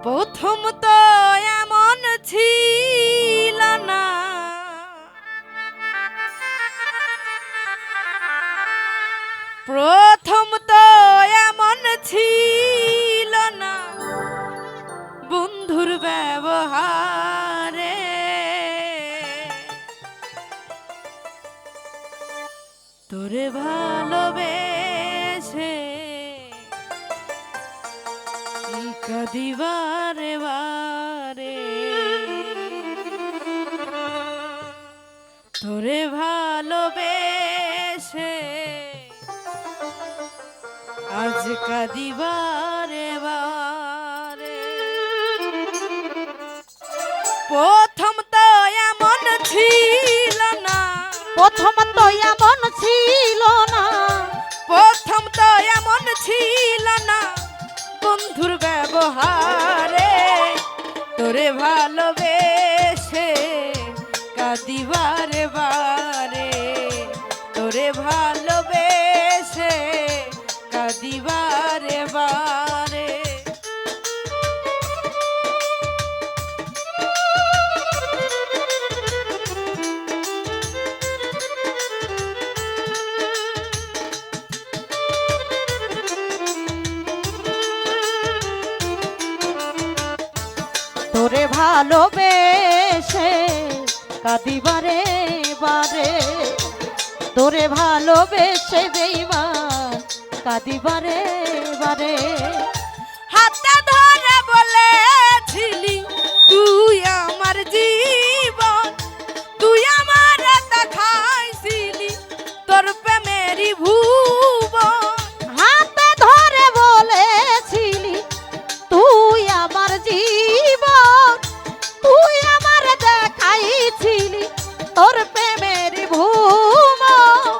প্রথম তো এমন ছিল না, প্রথম তো এমন ছিল না বন্ধুর ব্যবহারে। তোরে ভালোবেসে কাঁদিবারে বারে, তোরে ভালোবেসে আজ কাঁদিবারে বারে। প্রথম তো এমন ছিল না, প্রথম তো এমন ছিল না, প্রথম তো এমন ছিল না বন্ধুর ব্যবহারে। তোরে ভালোবেসে কাঁদিবারে বারে, তোরে ভালোবেসে কাঁদিবারে বারে। তোরে ভালোবেসে কাঁদিবারে বারে, তোরে ভালোবেসে বেঈমান কাঁদিবারে বারে। হাতে ধরে বলেছিলি তুই আমার জীবন, তুই আমার দেখাইছিলি তোর প্রেমেরই ভুবন। হাতে ধরে বলেছিলি তুই আমার জীবন, তুই আমার দেখাইছিলি তোর প্রেমের ভুবন।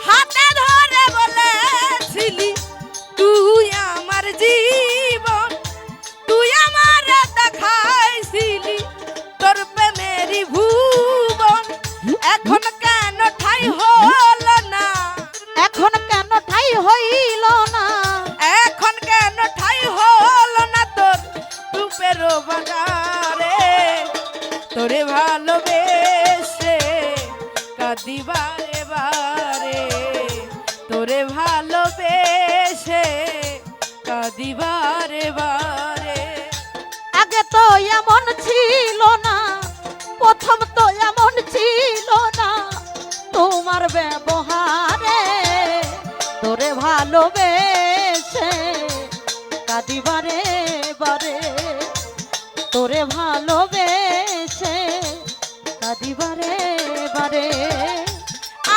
হাতে ধরে বলেছিলি তুই আমার জীবন, তুই আমার দেখাইছিলি তোর প্রেমেরই ভুবন। এখন কেন ঠাই হলো না, এখন কেন ঠাই হইল না, এখন কেন ঠাই হলো না তোর রূপের বাগারে। তোরে ভালোবেসে কাঁদিবারে বারে, তোরে ভালোবেসে কাঁদিবারে বারে। আগে তো এমন ছিল না, প্রথম তো এমন ছিল না তোমার ব্যবহারে। তোরে ভালোবেসে কাঁদিবারে বারে, তোরে ভালোবেসে কাঁদিবারে বারে।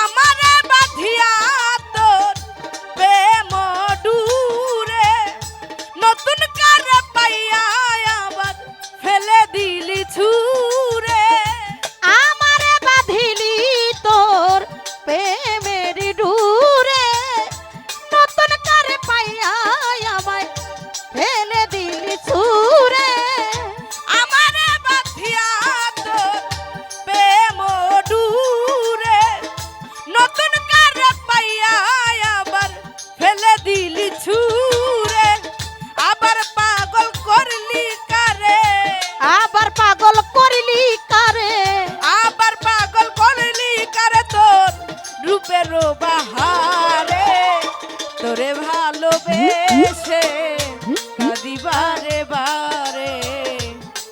আমারে বাঁধিয়া তোর প্রেম ডুরে, নতুন কারে পাইয়া আবার ফেলে দিলি ছুরে। আমারে বাঁধিলি তোর প্রেমের ডুরে, নতুন করে পাইয়া আমায় ফেলে দিলি ছুরে। আমারে বাঁধিয়া তোর প্রেম ডুরে, নতুন কারে পাইয়া আবার ফেলে দিলি ছুরে। আবার পাগল করলি কারে, আবার পাগল করিলি কারে, আবার পাগল করলি কারে তোর রূপের বাহারে। তোরে ভালোবেসে কাঁদিবারে বারে,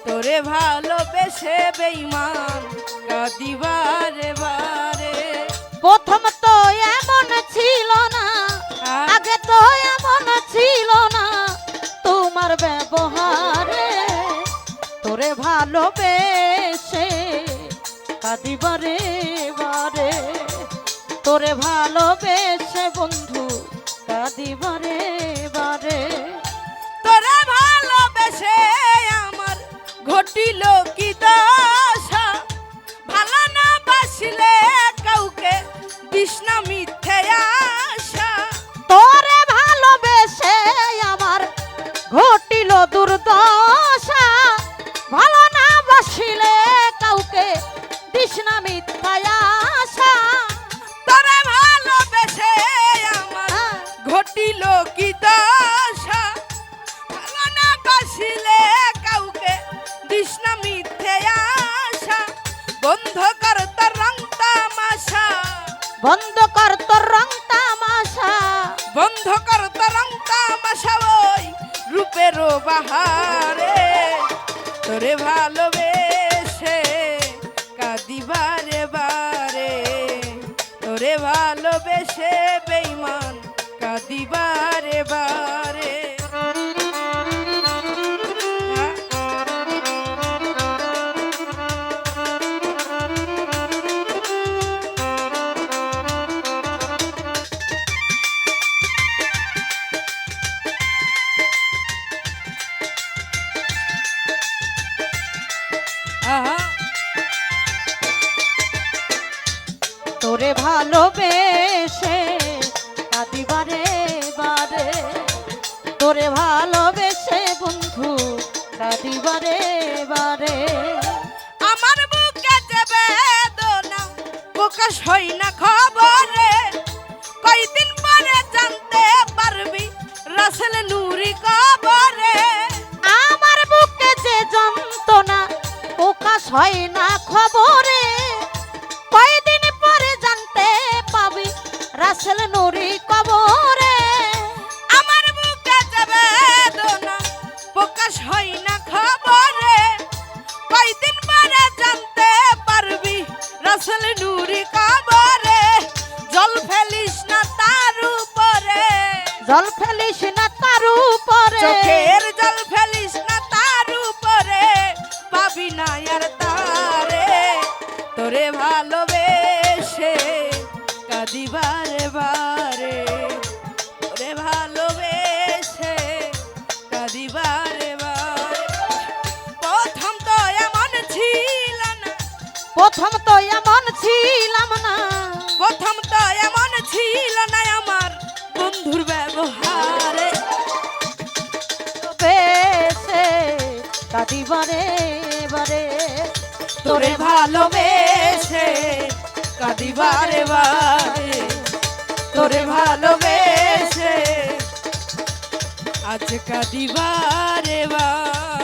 তোরে ভালোবেসে বেঈমান কাঁদিবারে বারে। প্রথম তো এমন ছিল না, আগে তো এমন ছিল না তোমার ব্যবহারে। তোরে ভালোবেসে কাঁদিবারে বারে, তোরে ভালোবেসে বন্ধু কাঁদিবারে বারে। তোরে ভালোবেসে আমার ঘটিল কি দশা, ভালো না বাসিলে কাউকে দিস না মিথ্যে আশা। তোরে ভালোবেসে আমার ঘটিল দুর্দশা, ভালো না বাসিলে কাউকে দিস না মিথ্যা আশা। তোরে ভালোবেসে আমার ঘটিল কি দশা, ভালো না বাসিলে বন্ধ কর তোর রং তামাশা, বন্ধ কর তরং তামাশা ওই রূপেরও বাহারে, তোরে ভালোবেসে কাঁদিবারে বারে, তোরে ভালোবেসে বেঈমান কাঁদিবারে বারে। আহা, তোরে ভালোবেসে কাঁদিবারে বারে, তোরে ভালোবেসে বন্ধু কাঁদিবারে বারে। আমার বুকে যে বেদনা প্রকাশ হয় না খবরে, কয়দিন পরে জানতে পারবি রাসেল নুরি কবরে। আমার বুকে যে যন্ত্রণা প্রকাশ হয় না খবরে, কয়দিন পরে জানতে পাবি রাসেল নুরি কবরে। আমার বুকে যে বেদনা প্রকাশ হয় না খবরে, কয়দিন পরে জানতে পারবি রাসেল নুরি কবরে। জল ফেলিস না তার উপরে, জল ফেলিস না তার উপরে, চোখের জল ফেলিস না তার উপরে, পাবি না আর তারে, তোরে ভালোবেসে কাঁদিবারে বারে, তোরে ভালোবেসে কাঁদিবারে বারে। প্রথম তো এমন ছিল না, প্রথম তো এমন ছিলাম না, প্রথম তো এমন ছিল না আমার বন্ধুর ব্যবহারে, বেসে কাঁদিবারে বারে, তোরে ভালোবেসে কাঁদিবারে বারে, তোরে ভালোবেসে আজ কাঁদিবারে বারে।